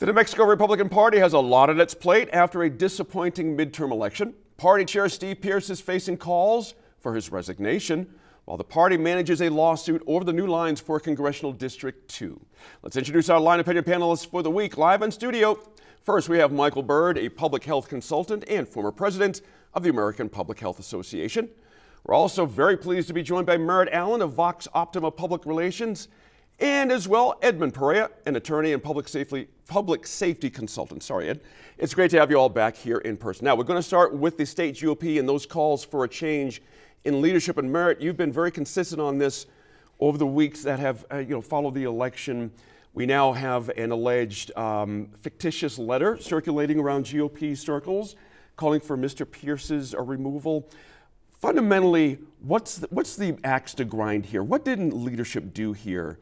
The New Mexico Republican Party has a lot on its plate after a disappointing midterm election. Party Chair Steve Pearce is facing calls for his resignation, while the party manages a lawsuit over the new lines for Congressional District 2. Let's introduce our line opinion panelists for the week, live in studio. First, we have Michael Bird, a public health consultant and former president of the American Public Health Association. We're also very pleased to be joined by Merritt Allen of Vox Optima Public Relations, and as well, Edmund Perea, an attorney and public safety consultant. Sorry, Ed. It's great to have you all back here in person. Now, we're going to start with the state GOP and those calls for a change in leadership. And Merritt, you've been very consistent on this over the weeks that have followed the election. We now have an alleged fictitious letter circulating around GOP circles calling for Mr. Pearce's removal. Fundamentally, what's the axe to grind here? What didn't leadership do here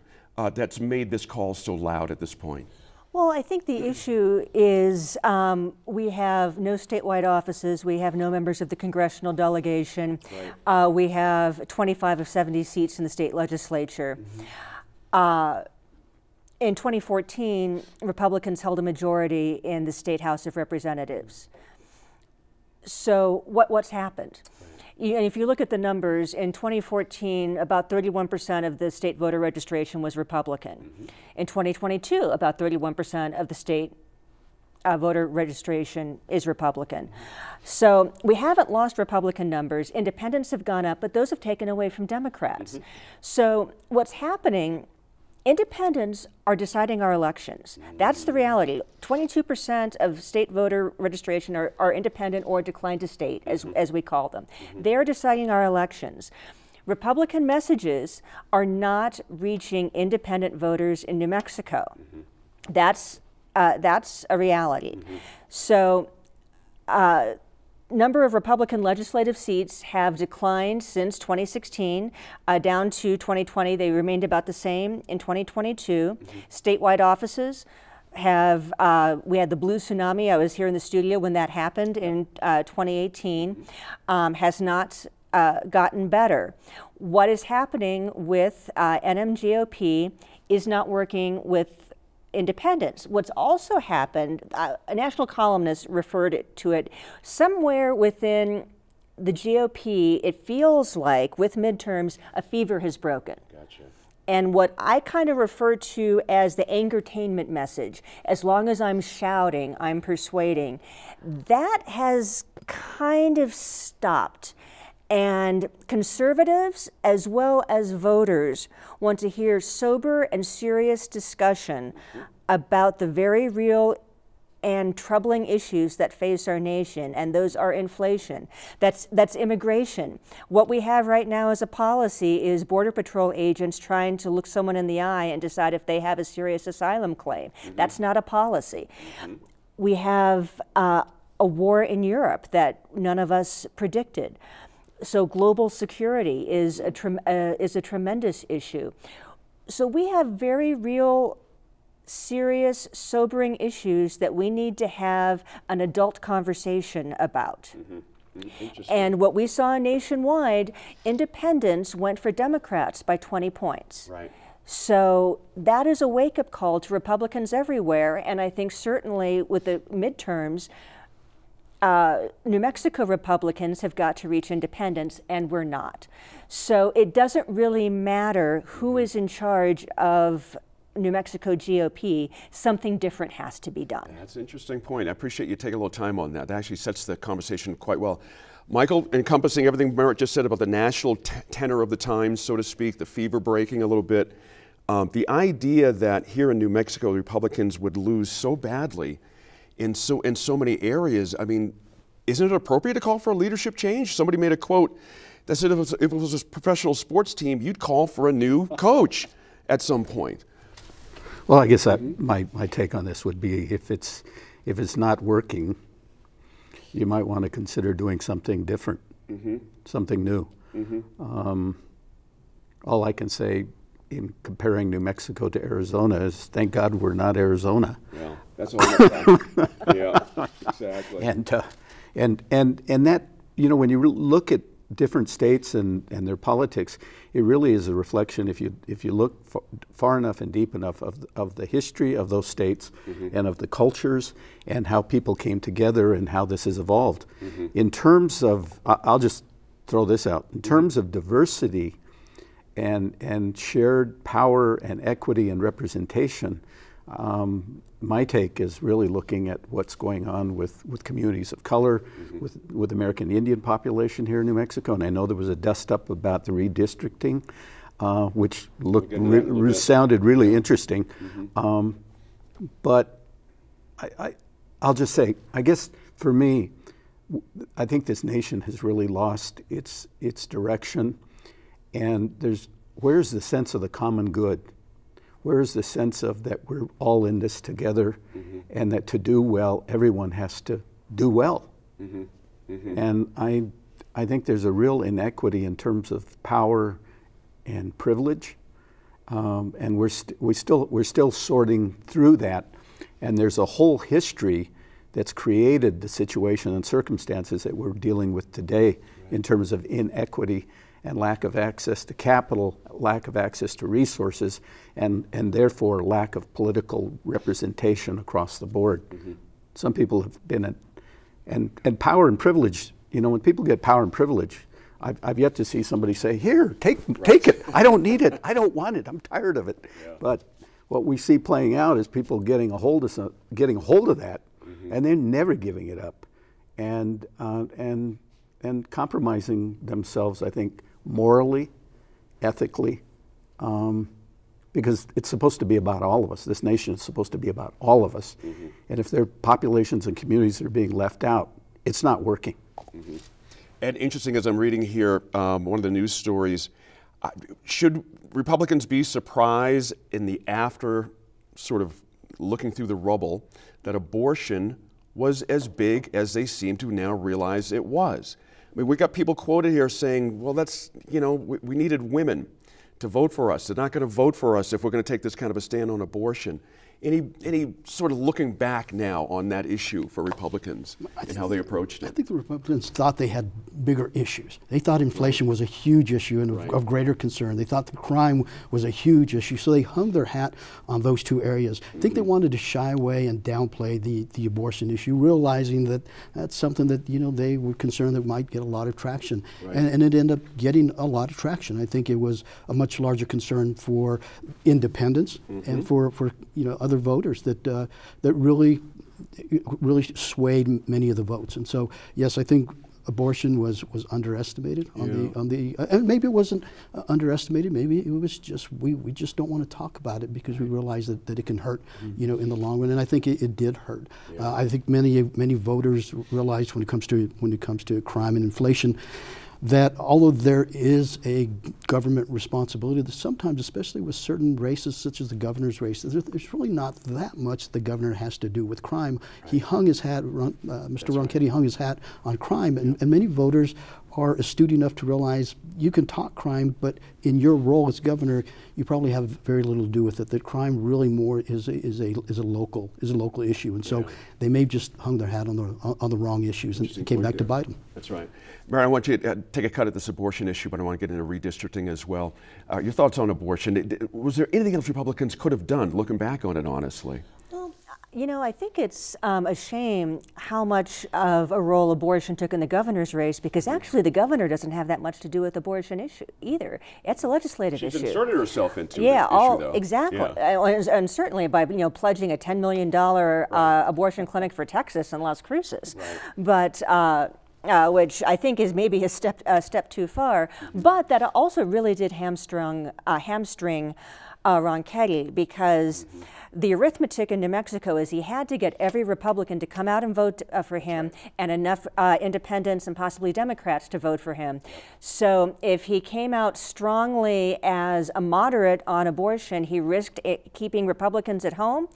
that's made this call so loud at this point? Well, I think the issue is we have no statewide offices, we have no members of the congressional delegation, right. We have 25 of 70 seats in the state legislature. Mm-hmm. In 2014, Republicans held a majority in the State House of Representatives. So what's happened? And if you look at the numbers, in 2014, about 31% of the state voter registration was Republican. Mm-hmm. In 2022, about 31% of the state voter registration is Republican. Mm-hmm. So we haven't lost Republican numbers. Independents have gone up, but those have taken away from Democrats. Mm-hmm. So what's happening, independents are deciding our elections. That's the reality. 22% of state voter registration are independent or declined to state, as we call them. They're deciding our elections. Republican messages are not reaching independent voters in New Mexico. That's a reality. So, number of Republican legislative seats have declined since 2016, down to 2020. They remained about the same in 2022. Statewide offices have, we had the blue tsunami. I was here in the studio when that happened in 2018, has not gotten better. What is happening with NMGOP is not working with independents. What's also happened, a national columnist referred to it, somewhere within the GOP, it feels like, with midterms, a fever has broken. Gotcha. And what I kind of refer to as the angertainment message, as long as I'm shouting, I'm persuading, that has kind of stopped. And conservatives, as well as voters, want to hear sober and serious discussion about the very real and troubling issues that face our nation, and those are inflation. That's immigration. What we have right now as a policy is Border Patrol agents trying to look someone in the eye and decide if they have a serious asylum claim. That's not a policy. We have a war in Europe that none of us predicted. So global security is a tremendous issue. So we have very real, serious, sobering issues that we need to have an adult conversation about. And what we saw nationwide, independents went for Democrats by 20 points. Right. So that is a wake-up call to Republicans everywhere, and I think certainly with the midterms, New Mexico Republicans have got to reach independents, and we're not. So it doesn't really matter who is in charge of New Mexico GOP. Something different has to be done. That's an interesting point. I appreciate you taking a little time on that. That actually sets the conversation quite well. Michael, encompassing everything Merritt just said about the national tenor of the times, so to speak, the fever breaking a little bit, the idea that here in New Mexico, the Republicans would lose so badly in so many areas. I mean, isn't it appropriate to call for a leadership change? Somebody made a quote that said if it was a professional sports team, you'd call for a new coach at some point. Well, I guess my take on this would be if it's not working, you might want to consider doing something different, something new. All I can say in comparing New Mexico to Arizona is thank God we're not Arizona. Yeah. That's all I'm Yeah, exactly. And that, when you look at different states and their politics, it really is a reflection, if you look far enough and deep enough, of the history of those states and of the cultures and how people came together and how this has evolved. In terms of, I'll just throw this out, in terms of diversity and shared power and equity and representation, my take is really looking at what's going on with communities of color, with American Indian population here in New Mexico. And I know there was a dust up about the redistricting, which sounded really interesting. But I'll just say, I guess for me, I think this nation has really lost its direction. And where's the sense of the common good? Where's the sense of that we're all in this together, and that to do well, everyone has to do well? And I think there's a real inequity in terms of power and privilege, and we're still sorting through that. And there's a whole history that's created the situation and circumstances that we're dealing with today in terms of inequity and lack of access to capital, lack of access to resources, and therefore lack of political representation across the board. Some people have been and power and privilege, you know, when people get power and privilege, I've yet to see somebody say, here, take it, I don't need it, I don't want it, I'm tired of it. But what we see playing out is people getting a hold of that, and they're never giving it up, and compromising themselves, I think, morally, ethically, because it's supposed to be about all of us. This nation is supposed to be about all of us. And if there are populations and communities that are being left out, it's not working. And interesting, as I'm reading here, one of the news stories, should Republicans be surprised in the after sort of looking through the rubble that abortion was as big as they seem to now realize it was? I mean, we got people quoted here saying, well, that's, you know, we needed women to vote for us. They're not going to vote for us if we're going to take this kind of a stand on abortion. Any sort of looking back now on that issue for Republicans and how they approached it? I think the Republicans thought they had bigger issues. They thought inflation was a huge issue and of greater concern. They thought the crime was a huge issue, so they hung their hat on those two areas. I think they wanted to shy away and downplay the abortion issue, realizing that that's something that, you know, they were concerned that might get a lot of traction. And it ended up getting a lot of traction. I think it was a much larger concern for independents and for you know, other voters that that really swayed many of the votes. And so, yes, I think abortion was underestimated on the and maybe it wasn't underestimated. Maybe it was just we just don't want to talk about it because we realize that it can hurt, you know, in the long run. And I think it did hurt. I think many voters realized when it comes to crime and inflation, that although there is a government responsibility, that sometimes, especially with certain races such as the governor's race, there's really not that much the governor has to do with crime. He hung his hat, Mr. Ronchetti hung his hat on crime, and many voters are astute enough to realize you can talk crime, but in your role as governor, you probably have very little to do with it. That crime really more is a local issue, and so they may have just hung their hat on the wrong issues and came back to bite them. That's right. Mary, I want you to take a cut at this abortion issue, but I want to get into redistricting as well. Your thoughts on abortion? Was there anything else Republicans could have done, looking back on it, honestly? You know, I think it's a shame how much of a role abortion took in the governor's race, because actually the governor doesn't have that much to do with the abortion issue either. It's a legislative issue. She's inserted herself into the issue, though. Exactly. And certainly by, you know, pledging a $10 million abortion clinic for Texas and Las Cruces. But which I think is maybe a step too far, but that also really did hamstring Ronchetti, because the arithmetic in New Mexico is he had to get every Republican to come out and vote for him, and enough independents and possibly Democrats to vote for him. So if he came out strongly as a moderate on abortion, he risked keeping Republicans at home.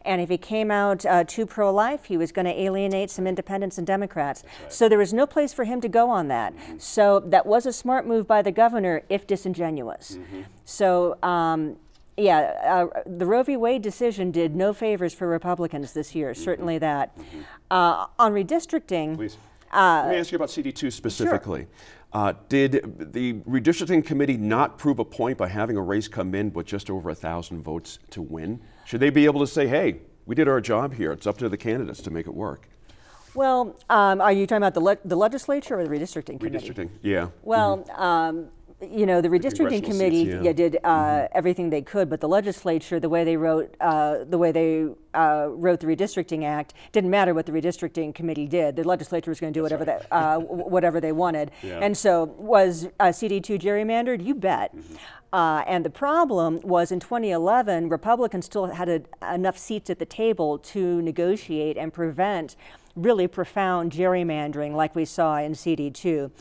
And if he came out too pro-life, he was going to alienate some independents and Democrats. So there was no place for him to go on that. So that was a smart move by the governor, if disingenuous. So the Roe v. Wade decision did no favors for Republicans this year, certainly that. On redistricting... Please. Let me ask you about CD2 specifically. Did the redistricting committee not prove a point by having a race come in with just over 1,000 votes to win? Should they be able to say, hey, we did our job here, it's up to the candidates to make it work? Well, are you talking about the legislature or the redistricting committee? Redistricting, yeah. Well, you know, the redistricting congressional committee seats, yeah. did everything they could, but the legislature, the way they wrote the Redistricting Act, didn't matter what the redistricting committee did. The legislature was going to do whatever whatever they wanted. Yeah. And so, was CD2 gerrymandered? You bet. And the problem was in 2011, Republicans still had enough seats at the table to negotiate and prevent really profound gerrymandering like we saw in CD2.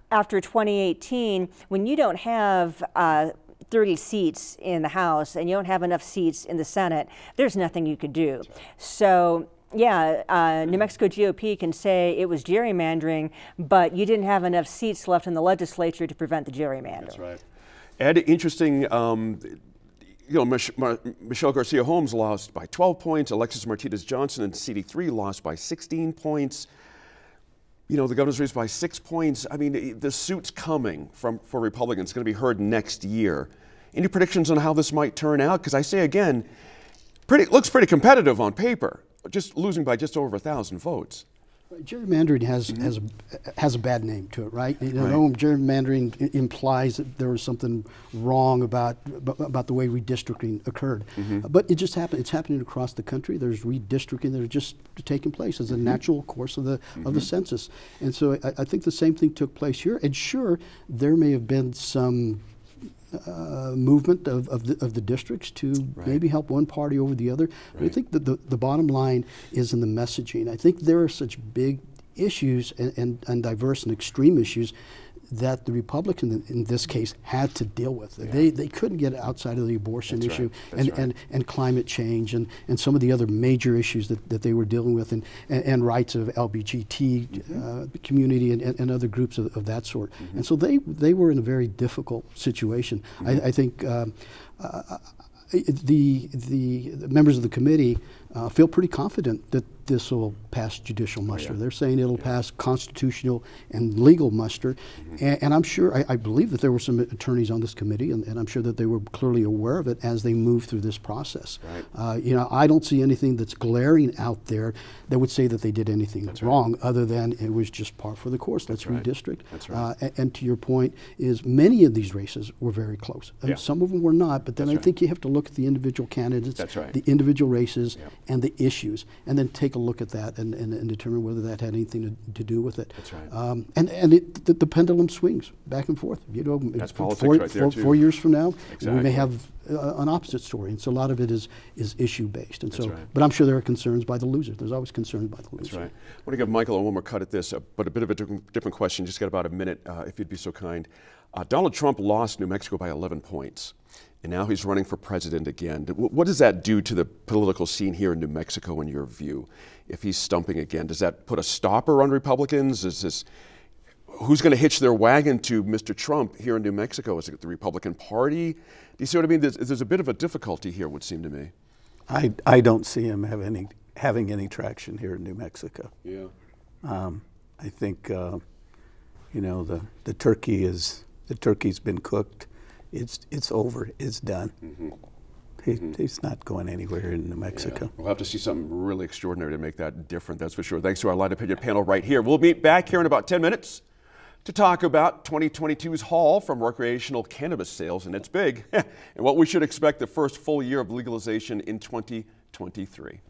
After 2018, when you don't have 30 seats in the House and you don't have enough seats in the Senate, there's nothing you could do. So yeah, New Mexico GOP can say it was gerrymandering, but you didn't have enough seats left in the legislature to prevent the gerrymandering. That's right. Ed, interesting, you know, Michelle Garcia Holmes lost by 12 points. Alexis Martinez Johnson and CD3 lost by 16 points. You know, the governor's race by 6 points. I mean, the suit's coming for Republicans. It's going to be heard next year. Any predictions on how this might turn out? Because I say again, looks pretty competitive on paper, just losing by just over 1,000 votes. Gerrymandering has a bad name to it, right? You know, gerrymandering implies that there was something wrong about the way redistricting occurred. But it just happened. It's happening across the country. There's redistricting that are just taking place as a natural course of the census. And so I think the same thing took place here. And sure, there may have been some movement of the districts to maybe help one party over the other. But I think that the bottom line is in the messaging. I think there are such big issues and diverse and extreme issues that the Republicans in this case had to deal with. Yeah. They couldn't get outside of the abortion issue and climate change and some of the other major issues that they were dealing with and rights of LGBT community and other groups of that sort. And so they were in a very difficult situation. I think the members of the committee feel pretty confident that this will pass judicial muster. They're saying it'll pass constitutional and legal muster. And I'm sure, I believe that there were some attorneys on this committee, and I'm sure that they were clearly aware of it as they moved through this process. You know, I don't see anything that's glaring out there that would say that they did anything wrong, other than it was just par for the course. Let's redistrict. And to your point, is many of these races were very close. And some of them were not, but then I think you have to look at the individual candidates, the individual races, and the issues, and then take a look at that and determine whether that had anything to do with it. And the pendulum swings back and forth. You know, that's politics right there too. 4 years from now, we may have an opposite story, and so a lot of it is issue based. And so, but I'm sure there are concerns by the loser. There's always concerns by the loser. That's right. I want to give Michael one more cut at this, but a bit of a different question. Just got about a minute, if you'd be so kind. Donald Trump lost New Mexico by 11 points. And now he's running for president again. What does that do to the political scene here in New Mexico, in your view, if he's stumping again? Does that put a stopper on Republicans? Who's going to hitch their wagon to Mr. Trump here in New Mexico? Is it the Republican Party? Do you see what I mean? There's a bit of a difficulty here, it would seem to me. I don't see him having any traction here in New Mexico. Yeah. I think you know, the turkey's been cooked. It's over. It's done. He's not going anywhere in New Mexico. We'll have to see something really extraordinary to make that different, that's for sure. Thanks to our Light Opinion panel right here. We'll meet back here in about 10 minutes to talk about 2022's haul from recreational cannabis sales, and it's big, and what we should expect the first full year of legalization in 2023.